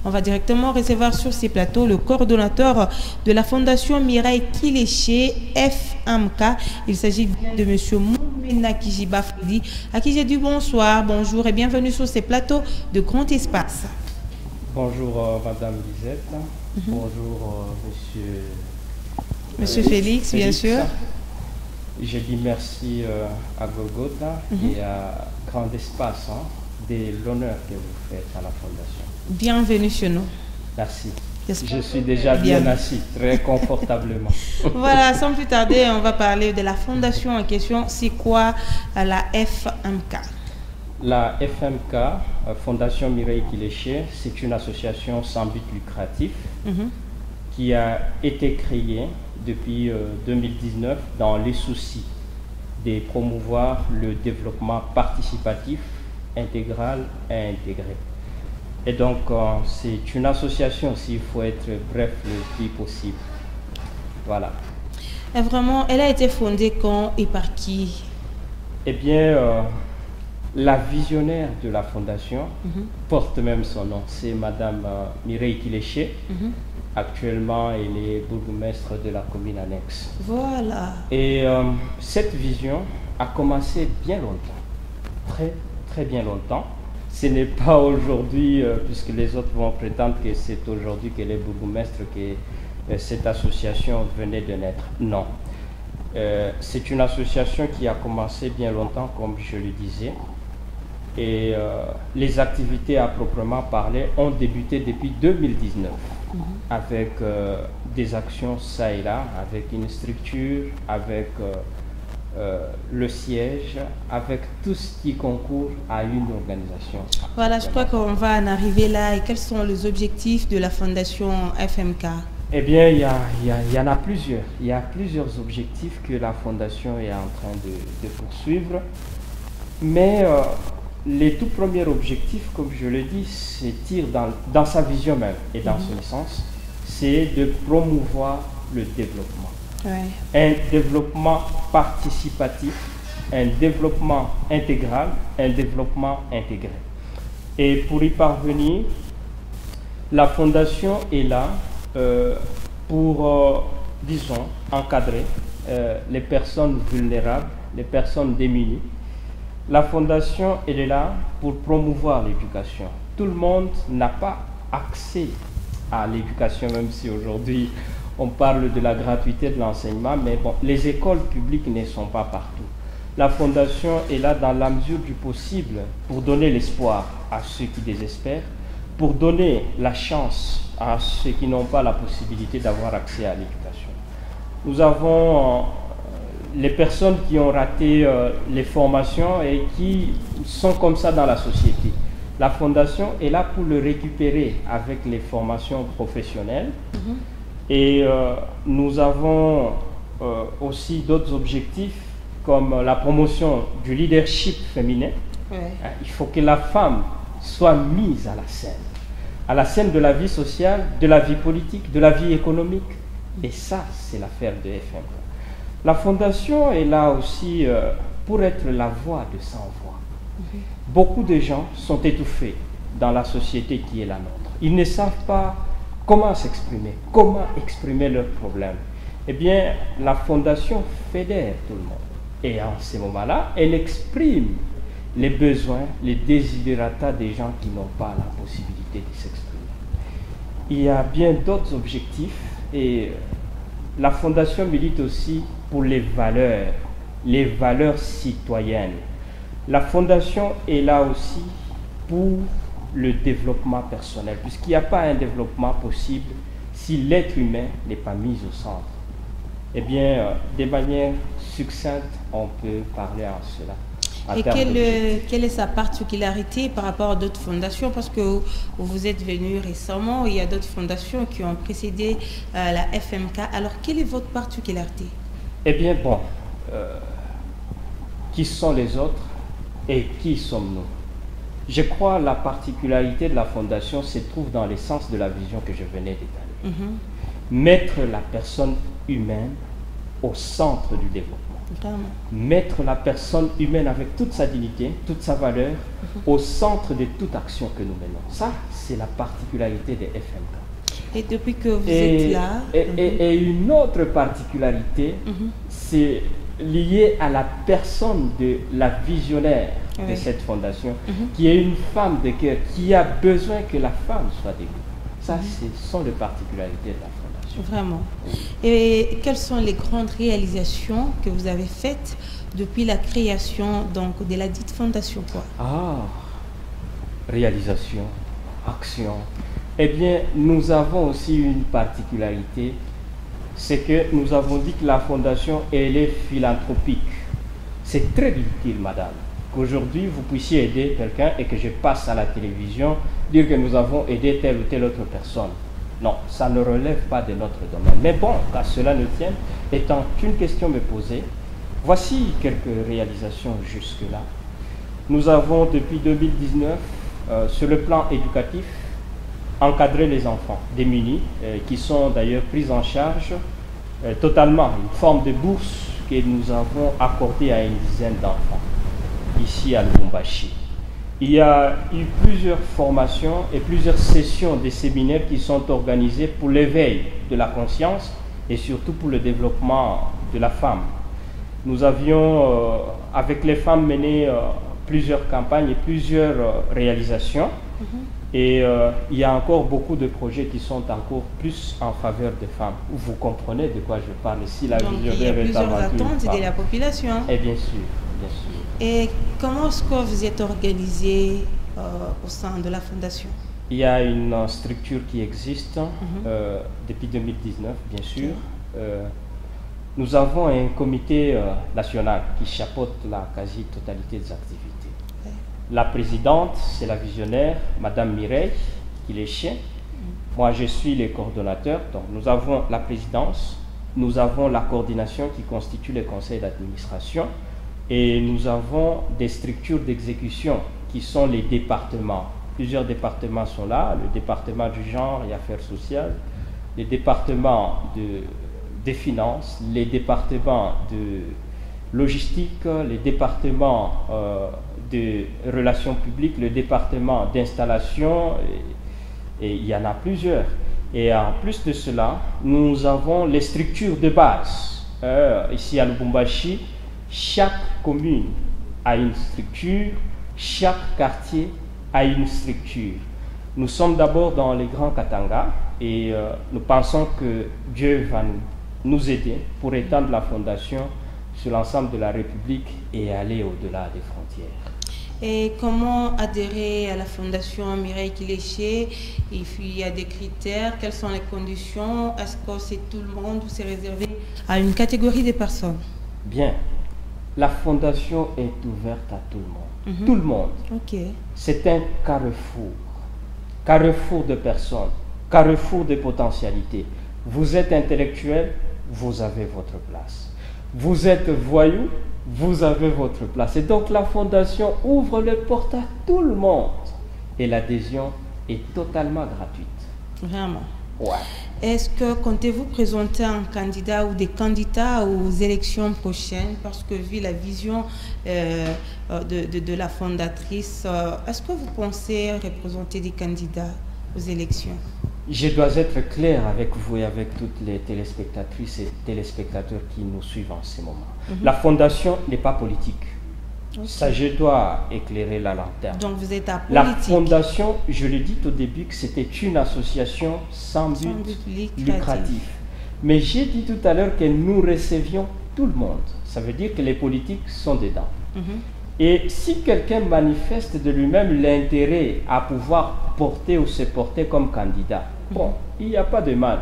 On va directement recevoir sur ces plateaux le coordonnateur de la Fondation Mireille Kiléché, FMK. Il s'agit de M. Moumena Kijiba Fridi, à qui j'ai dit bonsoir, bonjour et bienvenue sur ces plateaux de grand espace. Bonjour Madame Lisette, bonjour Monsieur Félix, bien sûr. Je dis merci à Golgotha et à Grand Espace de l'honneur que vous faites à la Fondation. Bienvenue chez nous. Merci. Je suis déjà bien assis, très confortablement. Voilà, sans plus tarder, on va parler de la fondation en question. C'est quoi la FMK? La FMK, Fondation Mireille Kiléché, c'est une association sans but lucratif qui a été créée depuis 2019 dans les soucis de promouvoir le développement participatif, intégral et intégré. Et donc, c'est une association, s'il faut être bref le plus possible. Voilà. Et vraiment, elle a été fondée quand et par qui? Eh bien, la visionnaire de la fondation porte même son nom. C'est Madame Mireille Kiléché. Actuellement, elle est bourgmestre de la commune annexe. Voilà. Et cette vision a commencé bien longtemps. Très bien longtemps. Ce n'est pas aujourd'hui, puisque les autres vont prétendre que c'est aujourd'hui qu'elle est bourgmestre que cette association venait de naître. Non. C'est une association qui a commencé bien longtemps, comme je le disais. Et les activités à proprement parler ont débuté depuis 2019 avec des actions ça et là, avec une structure, avec le siège, avec tout ce qui concourt à une organisation. Voilà, je crois qu'on va en arriver là. Et quels sont les objectifs de la Fondation FMK? Eh bien, il y en a plusieurs. Il y a plusieurs objectifs que la Fondation est en train de poursuivre. Mais les tout premiers objectifs, comme je l'ai dit, c'est dans sa vision même et dans son essence, c'est de promouvoir le développement. Un développement participatif, un développement intégral, un développement intégré. Et pour y parvenir, la Fondation est là pour, disons, encadrer les personnes vulnérables, les personnes démunies. La Fondation, elle est là pour promouvoir l'éducation. Tout le monde n'a pas accès à l'éducation, même si aujourd'hui on parle de la gratuité de l'enseignement, mais bon, les écoles publiques ne sont pas partout. La Fondation est là dans la mesure du possible pour donner l'espoir à ceux qui désespèrent, pour donner la chance à ceux qui n'ont pas la possibilité d'avoir accès à l'éducation. Nous avons les personnes qui ont raté les formations et qui sont comme ça dans la société. La Fondation est là pour le récupérer avec les formations professionnelles. Et nous avons aussi d'autres objectifs comme la promotion du leadership féminin. Il faut que la femme soit mise à la scène de la vie sociale, de la vie politique, de la vie économique. Et ça, c'est l'affaire de FM. La Fondation est là aussi pour être la voix de sans-voix. Beaucoup de gens sont étouffés dans la société qui est la nôtre. Ils ne savent pas comment s'exprimer, comment exprimer leurs problèmes. Eh bien, la Fondation fédère tout le monde. Et en ce moment-là, elle exprime les besoins, les desiderata des gens qui n'ont pas la possibilité de s'exprimer. Il y a bien d'autres objectifs et la Fondation milite aussi pour les valeurs citoyennes. La Fondation est là aussi pour le développement personnel, puisqu'il n'y a pas un développement possible si l'être humain n'est pas mis au centre. Eh bien, de manière succincte, on peut parler en cela. Et quelle est sa particularité par rapport à d'autres fondations? Parce que vous êtes venu récemment, il y a d'autres fondations qui ont précédé la FMK. Alors, quelle est votre particularité? Eh bien, bon, qui sont les autres et qui sommes-nous? Je crois que la particularité de la Fondation se trouve dans l'essence de la vision que je venais d'étaler. Mettre la personne humaine au centre du développement. Vraiment. Mettre la personne humaine avec toute sa dignité, toute sa valeur, au centre de toute action que nous menons. Ça, c'est la particularité des FMK. Et depuis que vous êtes là... Et une autre particularité, c'est lié à la personne de la visionnaire de cette fondation, qui est une femme de cœur, qui a besoin que la femme soit découverte. Ça, ce sont les particularités de la fondation. Vraiment. Et quelles sont les grandes réalisations que vous avez faites depuis la création donc, de la dite fondation, quoi? Réalisation, action. Eh bien, nous avons aussi une particularité, c'est que nous avons dit que la fondation, elle est philanthropique. C'est très utile, madame, qu'aujourd'hui vous puissiez aider quelqu'un et que je passe à la télévision, dire que nous avons aidé telle ou telle autre personne. Non, ça ne relève pas de notre domaine. Mais bon, qu'à cela ne tienne, étant qu'une question me posée, voici quelques réalisations jusque-là. Nous avons, depuis 2019, sur le plan éducatif, encadré les enfants démunis, qui sont d'ailleurs pris en charge totalement. Une forme de bourse que nous avons accordée à une dizaine d'enfants, ici à Lubumbashi. Il y a eu plusieurs formations et plusieurs sessions de séminaires qui sont organisées pour l'éveil de la conscience et surtout pour le développement de la femme. Nous avions, avec les femmes, mené plusieurs campagnes et plusieurs réalisations. Et il y a encore beaucoup de projets qui sont encore plus en faveur des femmes. Vous comprenez de quoi je parle ici, la vision il y a plusieurs attentes de la population. Et bien sûr, bien sûr. Et comment est-ce que vous êtes organisé au sein de la fondation? Il y a une structure qui existe depuis 2019, bien sûr. Nous avons un comité national qui chapeaute la quasi-totalité des activités. La présidente, c'est la visionnaire, Madame Mireille Kileshe. Moi, je suis le coordonnateur. Donc, nous avons la présidence, nous avons la coordination qui constitue le conseil d'administration et nous avons des structures d'exécution qui sont les départements. Plusieurs départements sont là, le département du genre et affaires sociales, les départements des finances, les départements de logistique, les départements de relations publiques, le département d'installation, et il y en a plusieurs. Et en plus de cela, nous avons les structures de base. Ici à Lubumbashi, chaque commune a une structure, chaque quartier a une structure. Nous sommes d'abord dans les grands Katanga et nous pensons que Dieu va nous aider pour étendre la fondation sur l'ensemble de la République et aller au-delà des frontières. Et comment adhérer à la fondation Mireille Kileshe? Il y a des critères, quelles sont les conditions? Est-ce que c'est tout le monde ou c'est réservé à une catégorie de personnes? Bien, la fondation est ouverte à tout le monde. Tout le monde. C'est un carrefour de personnes, carrefour de potentialités. Vous êtes intellectuel, vous avez votre place. Vous êtes voyou, vous avez votre place. Et donc la fondation ouvre les portes à tout le monde. Et l'adhésion est totalement gratuite. Vraiment? Ouais. Est-ce que comptez-vous présenter un candidat ou des candidats aux élections prochaines? Parce que vu la vision de la fondatrice, est-ce que vous pensez représenter des candidats aux élections? Je dois être clair avec vous et avec toutes les téléspectatrices et téléspectateurs qui nous suivent en ce moment. La fondation n'est pas politique. Ça, je dois éclairer la lanterne. Donc vous êtes apolitique. La fondation, je l'ai dit au début, que c'était une association sans but lucratif. Mais j'ai dit tout à l'heure que nous recevions tout le monde. Ça veut dire que les politiques sont dedans. Et si quelqu'un manifeste de lui-même l'intérêt à pouvoir porter ou se porter comme candidat, bon, il n'y a pas de mal.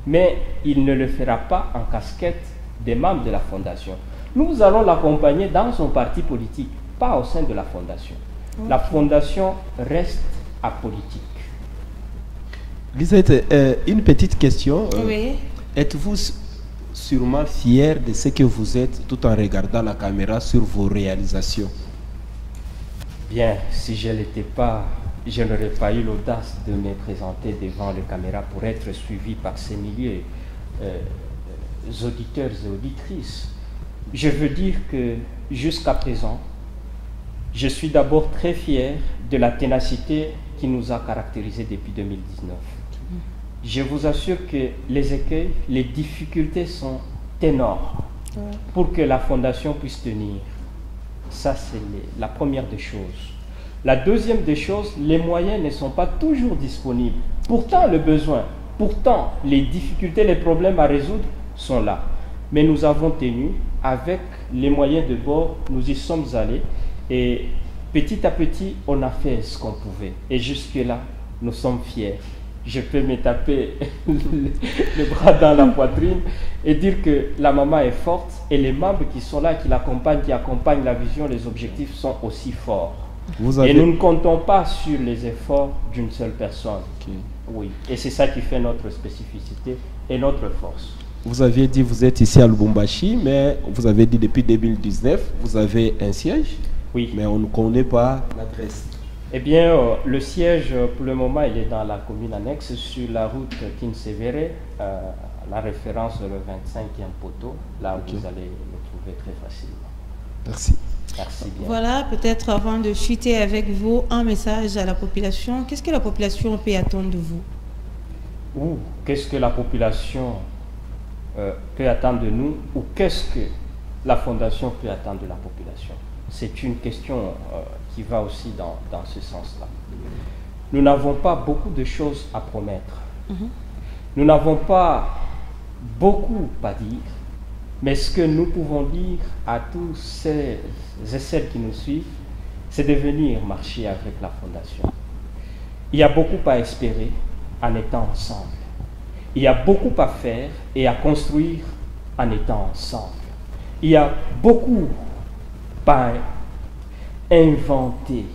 Mais il ne le fera pas en casquette des membres de la fondation. Nous allons l'accompagner dans son parti politique, pas au sein de la fondation. La fondation reste apolitique. Lisette, une petite question. Oui. Êtes-vous sûrement fier de ce que vous êtes tout en regardant la caméra sur vos réalisations? Bien, si je ne l'étais pas, je n'aurais pas eu l'audace de me présenter devant les caméras pour être suivi par ces milliers d'auditeurs et auditrices. je veux dire que jusqu'à présent, je suis d'abord très fier de la ténacité qui nous a caractérisés depuis 2019. Je vous assure que les écueils, les difficultés sont énormes pour que la fondation puisse tenir. Ça, c'est la première des choses. La deuxième des choses, les moyens ne sont pas toujours disponibles. Pourtant, le besoin, pourtant, les difficultés, les problèmes à résoudre sont là. Mais nous avons tenu, avec les moyens de bord, nous y sommes allés et petit à petit, on a fait ce qu'on pouvait. Et jusque-là, nous sommes fiers. Je peux me taper le bras dans la poitrine et dire que la maman est forte et les membres qui sont là, qui l'accompagnent, qui accompagnent la vision, les objectifs sont aussi forts. Et nous ne comptons pas sur les efforts d'une seule personne. Okay. Oui, et c'est ça qui fait notre spécificité et notre force. Vous aviez dit que vous êtes ici à Lubumbashi, mais vous avez dit depuis 2019, vous avez un siège. Oui. Mais on ne connaît pas l'adresse. Eh bien, le siège, pour le moment, il est dans la commune annexe, sur la route Kinsevere, la référence le 25e poteau, là où vous allez le trouver très facilement. Merci. Merci bien. Voilà, peut-être avant de chuter avec vous, un message à la population. Qu'est-ce que la population peut attendre de vous? Qu'est-ce que la population peut attendre de nous, ou qu'est-ce que la Fondation peut attendre de la population? C'est une question qui va aussi dans ce sens-là. Nous n'avons pas beaucoup de choses à promettre. Nous n'avons pas beaucoup à dire, mais ce que nous pouvons dire à tous ceux et celles qui nous suivent, c'est de venir marcher avec la Fondation. Il y a beaucoup à espérer en étant ensemble. Il y a beaucoup à faire et à construire en étant ensemble. Il y a beaucoup à inventer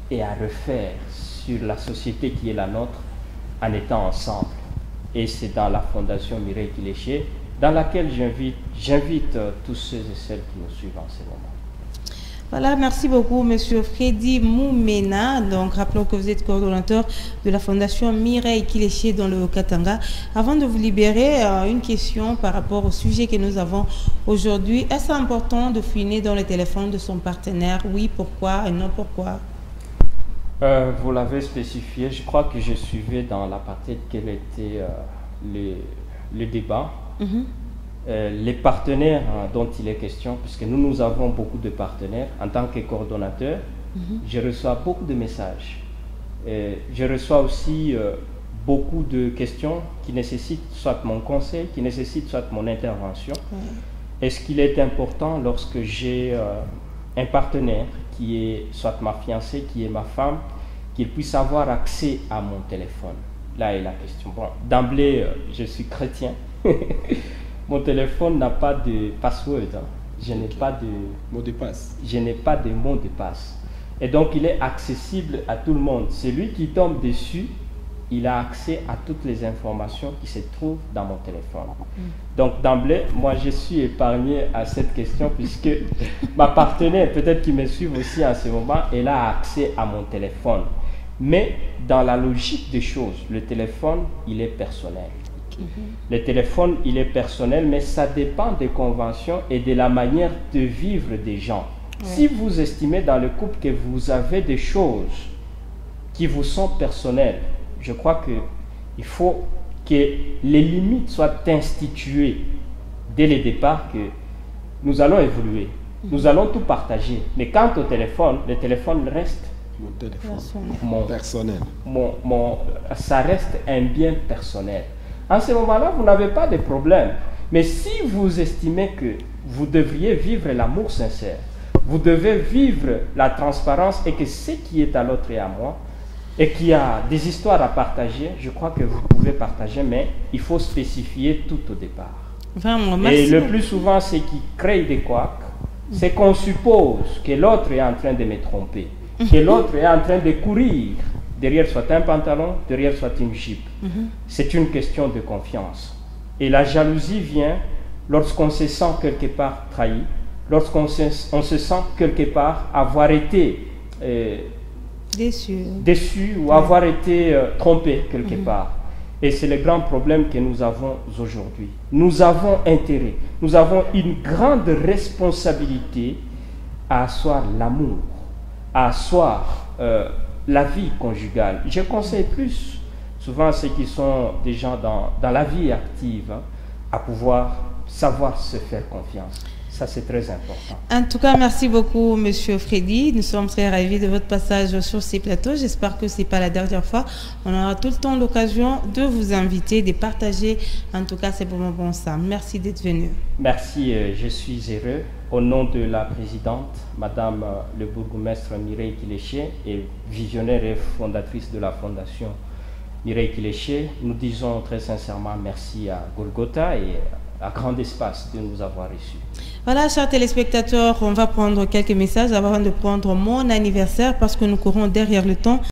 et à refaire sur la société qui est la nôtre en étant ensemble. Et c'est dans la Fondation Mireille Kiléché dans laquelle j'invite tous ceux et celles qui nous suivent en ce moment. Voilà, merci beaucoup, Monsieur Freddy Moumena. Donc, rappelons que vous êtes coordonnateur de la Fondation Mireille Kiléché dans le Katanga. Avant de vous libérer, une question par rapport au sujet que nous avons aujourd'hui. Est-ce important de fouiner dans le téléphone de son partenaire? Oui, pourquoi et non pourquoi? Vous l'avez spécifié. Je crois que je suivais dans la partie quel était le débat. Les partenaires dont il est question, puisque nous avons beaucoup de partenaires, en tant que coordonnateur, je reçois beaucoup de messages. Je reçois aussi beaucoup de questions qui nécessitent soit mon conseil, qui nécessitent soit mon intervention. Est-ce qu'il est important lorsque j'ai un partenaire qui est soit ma fiancée, qui est ma femme, qu'il puisse avoir accès à mon téléphone? Là est la question. Bon, d'emblée, je suis chrétien. Mon téléphone n'a pas de password. Je n'ai pas de mot de passe. Je n'ai pas de mot de passe. Et donc, il est accessible à tout le monde. Celui qui tombe dessus, il a accès à toutes les informations qui se trouvent dans mon téléphone. Donc, d'emblée, moi, je suis épargné à cette question puisque ma partenaire, peut-être qui me suit aussi en ce moment, elle a accès à mon téléphone. Mais dans la logique des choses, le téléphone, il est personnel. Le téléphone, il est personnel, mais ça dépend des conventions et de la manière de vivre des gens. Si vous estimez dans le couple que vous avez des choses qui vous sont personnelles, je crois qu'il faut que les limites soient instituées dès le départ, que nous allons évoluer, nous allons tout partager. Mais quant au téléphone, le téléphone reste mon téléphone personnel. Ça reste un bien personnel. En ce moment-là, vous n'avez pas de problème. Mais si vous estimez que vous devriez vivre l'amour sincère, vous devez vivre la transparence et que ce qui est à l'autre est à moi, et qu'il y a des histoires à partager, je crois que vous pouvez partager, mais il faut spécifier tout au départ. Vraiment, et le plus souvent, ce qui crée des couacs, c'est qu'on suppose que l'autre est en train de me tromper, que l'autre est en train de courir derrière soit un pantalon, derrière soit une jupe. C'est une question de confiance. Et la jalousie vient lorsqu'on se sent quelque part trahi, lorsqu'on se sent quelque part avoir été déçu ou avoir été trompé quelque part. Et c'est le grand problème que nous avons aujourd'hui. Nous avons intérêt, nous avons une grande responsabilité à asseoir l'amour, à asseoir la vie conjugale. Je conseille plus souvent ceux qui sont des gens dans la vie active, hein, à pouvoir savoir se faire confiance. Ça, c'est très important. En tout cas, merci beaucoup, Monsieur Freddy. Nous sommes très ravis de votre passage sur ces plateaux. J'espère que ce n'est pas la dernière fois. On aura tout le temps l'occasion de vous inviter, de partager, en tout cas, ces moments ensemble. Merci d'être venu. Merci, je suis heureux. Au nom de la présidente, Madame le bourgmestre Mireille Kiléché, et visionnaire et fondatrice de la Fondation Mireille Kiléché, nous disons très sincèrement merci à Golgotha et à Grand Espace de nous avoir reçus. Voilà, chers téléspectateurs, on va prendre quelques messages avant de prendre mon anniversaire parce que nous courons derrière le temps.